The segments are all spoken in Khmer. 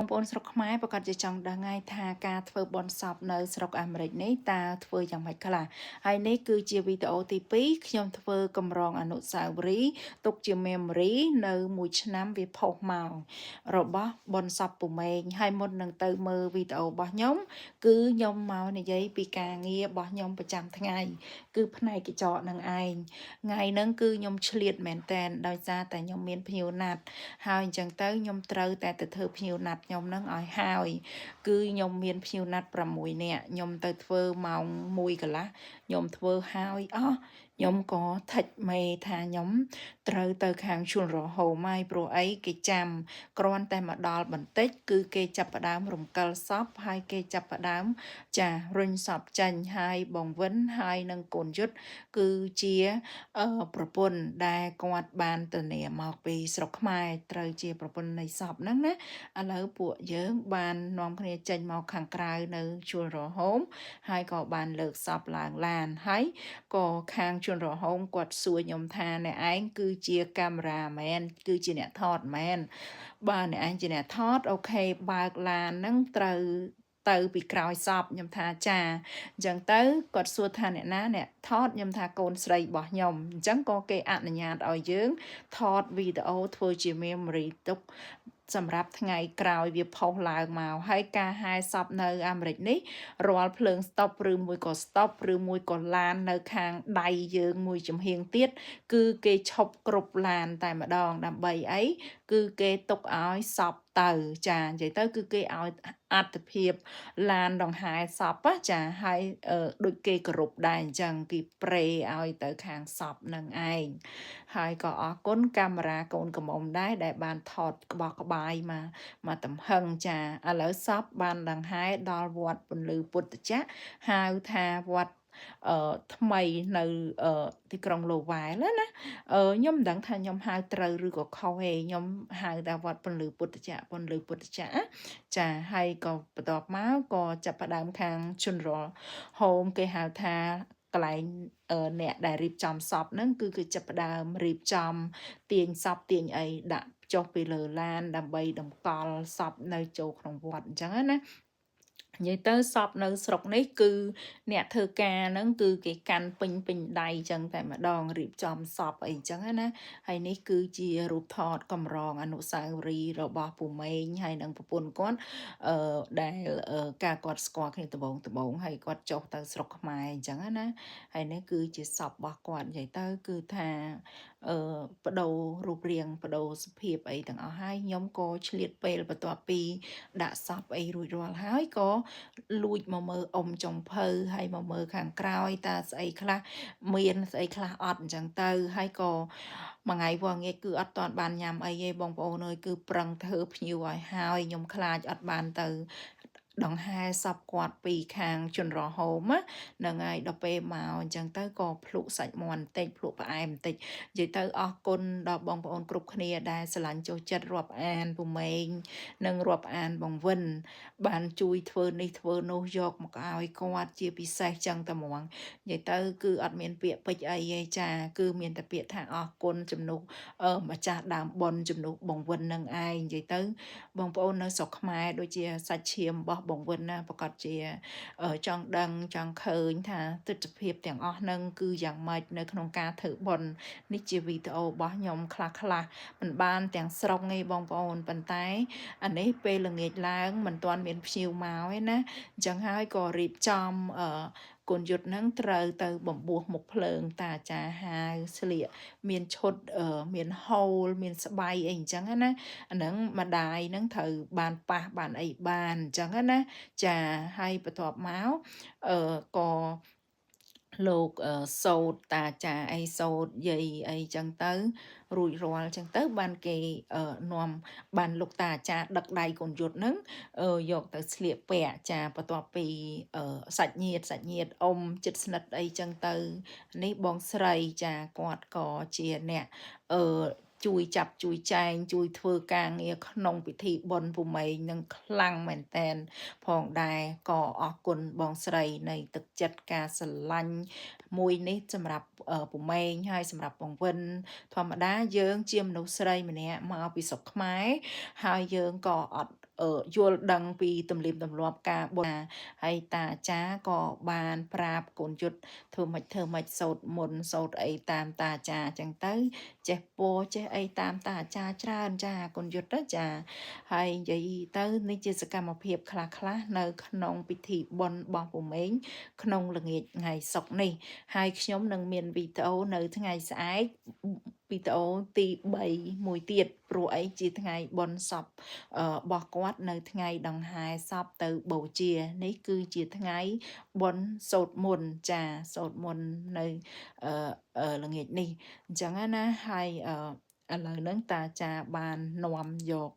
បងប្អូនស្រុកខ្មែរប្រកាសជាចង់ដឹងហើយថាការធ្វើបុណ្យសពនៅស្រុកអាមេរិកនេះតើធ្វើយ៉ាងម៉េចខ្លះហើយនេះគឺជាវីដេអូទី2ខ្ញុំធ្វើកម្រងអនុស្សាវរីយ៍ទុកជា memory នៅមួយឆ្នាំវាផុសមករបស់បុណ្យសពពុំមែងហើយមុននឹងទៅមើលវីដេអូរបស់ខ្ញុំគឺខ្ញុំមកនិយាយពីការងាររបស់ខ្ញុំប្រចាំថ្ងៃគឺផ្នែកកញ្ចក់នឹងឯងថ្ងៃហ្នឹងគឺខ្ញុំឆ្លៀតមែនតែនដោយសារតែខ្ញុំមានភ្ញៀវណាត់ហើយអញ្ចឹងទៅខ្ញុំត្រូវតែទៅធ្វើភ្ញៀវណាត់ខ្ញុំនឹងឲ្យហើយគឺខ្ញុំមានភ្ញៀវណាត់6នាក់ខ្ញុំទៅធ្វើម៉ោង1កន្លះខ្ញុំធ្វើហើយខ្ញុំក៏ថិចមេថាខ្ញុំត្រូវទៅខាងជួនរហូមហើយព្រោះអីគេចាំគ្រាន់តែមកដល់បន្តិចគឺគេចាប់ផ្ដើមរំកិលសពហើយគេចាប់ផ្ដើមចារុញសពចេញហើយបងវិនហើយនឹងកូនយុទ្ធគឺជាប្រពន្ធដែលគាត់បានទៅនាមកពីស្រុកខ្មែរត្រូវជាប្រពន្ធនៃសពហ្នឹងណាឥឡូវពួកយើងបាននាំគ្នាចេញមកខាងក្រៅនៅជួលរហូមហើយក៏បានលើកសពឡើងឡានហើយក៏ខាងជួនរហូមគាត់សួរខ្ញុំថាអ្នកឯងគឺជាកាមេរ៉ាមែនគឺជាអ្នកថតមែនបើអ្នកឯងជាអ្នកថតអូខេបើកឡានហ្នឹងត្រូវទៅពីក្រោយសពខ្ញុំថាចាអញ្ចឹងទៅគាត់សួរថាអ្នកណាអ្នកថតខ្ញុំថាកូនស្រីរបស់ខ្ញុំអញ្ចឹងក៏គេអនុញ្ញាតឲ្យយើងថតវីដេអូធ្វើជា memory ទុកសម្រាប់ថ្ងៃក្រោយវាផុសឡើងមកហើយការហែសពនៅអាមេរិកនេះរាល់ភ្លើងស្តុបឬមួយក៏ស្តុបឬមួយក៏ឡាននៅខាងដៃយើងមួយចំហៀងទៀតគឺគេឈប់គ្រប់ឡានតែម្ដងដើម្បីអីគឺគេទុកឲ្យសពទៅចានិយាយទៅគឺគេឲ្យអត្តភាពឡានដង្ហែសពចាហើយដូចគេគោរពដែរអញ្ចឹងគេប្រេឲ្យទៅខាងសពនឹងឯងហើយក៏អរគុណកាមេរ៉ាកូនកំមុំដែរដែលបានថតក្បោះក្បាយមកទំហឹងចាឥឡូវសពបានដង្ហែដល់វត្តពន្លឺពុទ្ធចក្រហៅថាវត្តថ្មីនៅទីក្រុងលូវែលណាខ្ញុំមិនដឹងថាខ្ញុំហៅត្រូវឬក៏ខុសទេខ្ញុំហៅថាវត្តពន្លឺពុទ្ធចក្រពន្លឺពុទ្ធចក្រចាហើយក៏បន្ទាប់មកក៏ចាប់ផ្ដើមខាងជនរលហូមគេហៅថាកន្លែងអ្នកដែលរៀបចំសពហ្នឹងគឺចាប់ផ្ដើមរៀបចំទាញសពទាញអីដាក់ចុះពីលើឡានដើម្បីតម្កល់សពនៅចូលក្នុងវត្តអញ្ចឹងណានិយាយទៅសពនៅស្រុកនេះគឺអ្នកធ្វើការហ្នឹងគឺគេកាន់ពេញដៃចឹងតែម្ដងរៀបចំសពអីចឹងណាហើយនេះគឺជារូបថតកម្រងអនុស្សាវរីយ៍របស់ពូម៉េងហើយនឹងប្រពន្ធគាត់ដែលការគាត់ស្គាល់គ្នាដំបូងហើយគាត់ចុះទៅស្រុកខ្មែរអញ្ចឹងណាហើយនេះគឺជាសពរបស់គាត់និយាយទៅគឺថាបដូររូបរាងបដូរសភាពអីទាំងអស់ហើយខ្ញុំក៏ឆ្លៀតពេលបន្ទាប់ពីដាក់សពអីរួចរាល់ហើយក៏លួចមកមើលអ៊ំចុងភៅហើយមកមើលខាងក្រោយតើស្អីខ្លះមានស្អីខ្លះអត់អញ្ចឹងទៅហើយក៏មួយថ្ងៃវងងាយគឺអត់ទាន់បានញ៉ាំអីទេបងប្អូនអើយគឺប្រឹងធ្វើភ្ញៀវឲ្យហើយខ្ញុំខ្លាចអត់បានទៅដង្ហែសពគាត់ពីខាងជនរហូមហ្នឹងហើយដល់ពេលមកអញ្ចឹងទៅក៏ភ្លុកសាច់មាន់បន្តិចភ្លុកផ្អែមបន្តិចនិយាយទៅអរគុណដល់បងប្អូនគ្រប់គ្នាដែលស្រឡាញ់ចូលចិត្តរាប់អានពូម៉េងនិងរាប់អានបងវិនបានជួយធ្វើនេះធ្វើនោះយកមកឲ្យគាត់ជាពិសេសចឹងតែហ្មងនិយាយទៅគឺអត់មានពាក្យពេចន៍អីទេចាគឺមានតែពាក្យថាអរគុណជំនួសម្ចាស់ដើមបុណ្យជំនួសបងវិននឹងឯងនិយាយទៅបងប្អូននៅស្រុកខ្មែរដូចជាសាច់ឈាមរបស់បងវិនណាប្រកាសជាចង់ដឹងចង់ឃើញថាទិដ្ឋភាពទាំងអស់ហ្នឹងគឺយ៉ាងម៉េចនៅក្នុងការធ្វើបុណ្យនេះជាវីដេអូរបស់ខ្ញុំខ្លះមិនបានទាំងស្រុងទេបងប្អូនប៉ុន្តែអានេះពេលល្ងាចឡើងមិនទាន់មានភ្ញៀវមកទេណាអញ្ចឹងហើយក៏រៀបចំគុណយុទ្ធហ្នឹងត្រូវទៅបំពោះមុខភ្លើងតាអាចារ្យហាវស្លៀកមានឈុតមានហូលមានស្បៃអីអញ្ចឹងណាអាហ្នឹងម្ដាយហ្នឹងត្រូវបានប៉ះបានអីបានអញ្ចឹងណាចាហើយបន្ទាប់មកក៏លោកសូត្រតាចាអីសូត្រយាយអីចឹងទៅរួចរាល់ចឹងទៅបានគេនាំបានលោកតាអាចារ្យដឹកដៃកូនយុទ្ធហ្នឹងយកទៅស្លៀកពាក់ចាបន្ទាប់ពីសាច់ញាតិអ៊ំចិត្តស្និទ្ធអីចឹងទៅនេះបងស្រីចាគាត់ក៏ជាអ្នកអឺជួយចាប់ជួយចែងជួយធ្វើការងារក្នុងពិធីបុណ្យពុម៉េងនឹងខ្លាំងមែនតែនផងដែរក៏អរគុណបងស្រីនៃទឹកចិត្តការស្រឡាញ់មួយនេះសម្រាប់ពុំម៉េងហើយសម្រាប់បងវិនធម្មតាយើងជាមនុស្សស្រីម្នាក់មកពីស្រុកខ្មែរហើយយើងក៏អត់ យល់ដឹងពីទំនៀមទម្លាប់ការបន់ហើយតាអាចារ្យក៏បានប្រាប់កូនយុទ្ធធ្វើម៉េចសូត្រមន្តសូត្រអីតាមតាអាចារ្យអញ្ចឹងទៅចេះពរចេះអីតាមតាអាចារ្យច្រើនចាកូនយុទ្ធទៅចាហើយនិយាយទៅនេះជាសកម្មភាពខ្លះៗនៅក្នុងពិធីបុណ្យបោះពុំមេងក្នុងល្ងាចថ្ងៃសុក្រនេះហើយខ្ញុំនឹងមានវីដេអូនៅថ្ងៃស្អែកវីដេអូទី3មួយទៀតព្រោះអីជាថ្ងៃបុណ្យសពរបស់គាត់នៅថ្ងៃដង្ហែសពទៅបូជានេះគឺជាថ្ងៃបុណ្យសូត្រមន្តចាសូត្រមន្តនៅល្ងាចនេះអញ្ចឹងណាហើយឥឡូវហ្នឹងតាចាបាននាំយក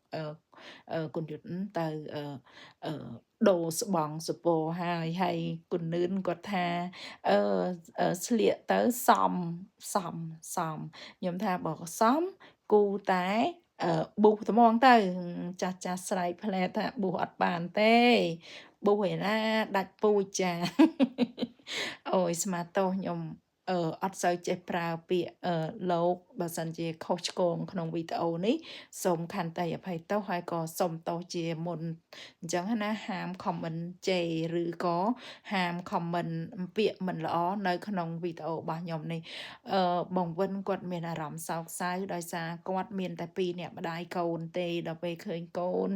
គុណយុទ្ធទៅអឺដូរស្បង់សពរហើយគុណនឿនគាត់ថាស្លៀកទៅសមខ្ញុំថាបើសមគូតែប៊ូសត្មងទៅចាស់ស្រែកផ្លែថាប៊ូសអត់បានទេប៊ូសឯណាដាច់ពូជចា អូយស្មាទោសខ្ញុំអត់សូវចេះប្រើពាក្យលោកបើសិនជាខុសឆ្គងក្នុងវីដេអូនេះសូមខន្តីអភ័យទោសហើយក៏សូមទោសជាមុនអញ្ចឹងណាហាម comment ជេរឬក៏ហាម comment ពាក្យមិនល្អនៅក្នុងវីដេអូរបស់ខ្ញុំនេះបងវិនគាត់មានអារម្មណ៍សោកសៅដោយសារគាត់មានតែ2នាក់ម្ដាយកូនទេដល់ពេលឃើញកូន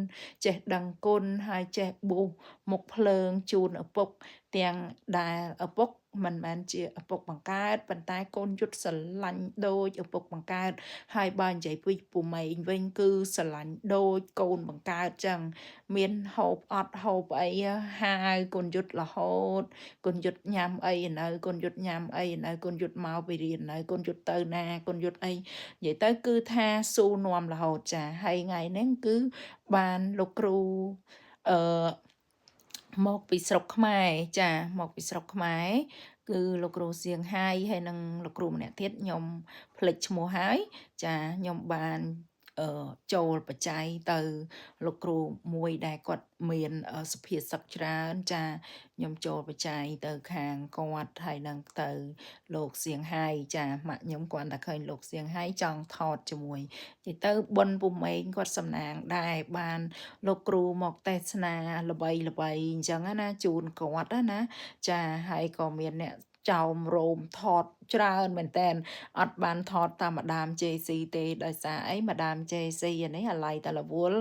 ចេះដឹងគុណហើយចេះបួសមុខភ្លើងជូនឪពុកទាំងដែលឪពុកមិនមែនជាឪពុកបង្កើតប៉ុន្តែកូនយុទ្ធស្រឡាញ់ដូចឪពុកបង្កើតហើយបើនិយាយពីពូម៉ែងវិញគឺស្រឡាញ់ដូចកូនបង្កើតចឹងមានហូបអត់ហូបអីហាវកូនយុទ្ធរហូតកូនយុទ្ធញ៉ាំអីនៅកូនយុទ្ធញ៉ាំអីនៅកូនយុទ្ធមកពីរៀននៅកូនយុទ្ធទៅណាកូនយុទ្ធអីនិយាយទៅគឺថាស៊ូនាំរហូតចាហើយថ្ងៃហ្នឹងគឺបានលោកគ្រូអឺមកពីស្រុកខ្មែរចាមកពីស្រុកខ្មែរគឺលោកគ្រូសៀងហៃហើយនិងលោកគ្រូម្នាក់ទៀតខ្ញុំភ្លេចឈ្មោះហើយចាខ្ញុំបានចូលបច្ច័យទៅលោកគ្រូមួយដែលគាត់មានសុភាសិតច្រើនចាខ្ញុំចូលបច្ច័យទៅខាងគាត់ហើយនឹងទៅលោកសៀងហៃចាម៉ាក់ខ្ញុំគាត់តែឃើញលោកសៀងហៃចង់ថតជាមួយនិយាយទៅបុណ្យពុំម៉េងគាត់សំណាងដែរបានលោកគ្រូមកទេសនាល្បីអញ្ចឹងណាជូនគាត់ណាចាហើយក៏មានអ្នកចោមរោមថតច្រើនមែនតែនអត់បានថតតាមម៉ាដាម JC ទេដោយសារអីម៉ាដាម JC នេះអាឡ័យតរវល់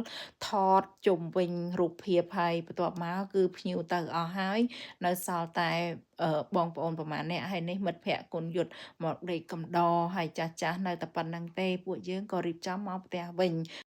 ថតជុំវិញរូបភាពហើយបន្ទាប់មកគឺភ្ញៀវទៅអស់ហើយនៅសល់តែបងប្អូនប្រហែលអ្នកហើយនេះមិត្តភ័ក្តិគុណយុទ្ធមកដេកកំដរហើយចាស់នៅតែប៉ុណ្្នឹងទេពួកយើងក៏រៀបចំមកផ្ទះវិញ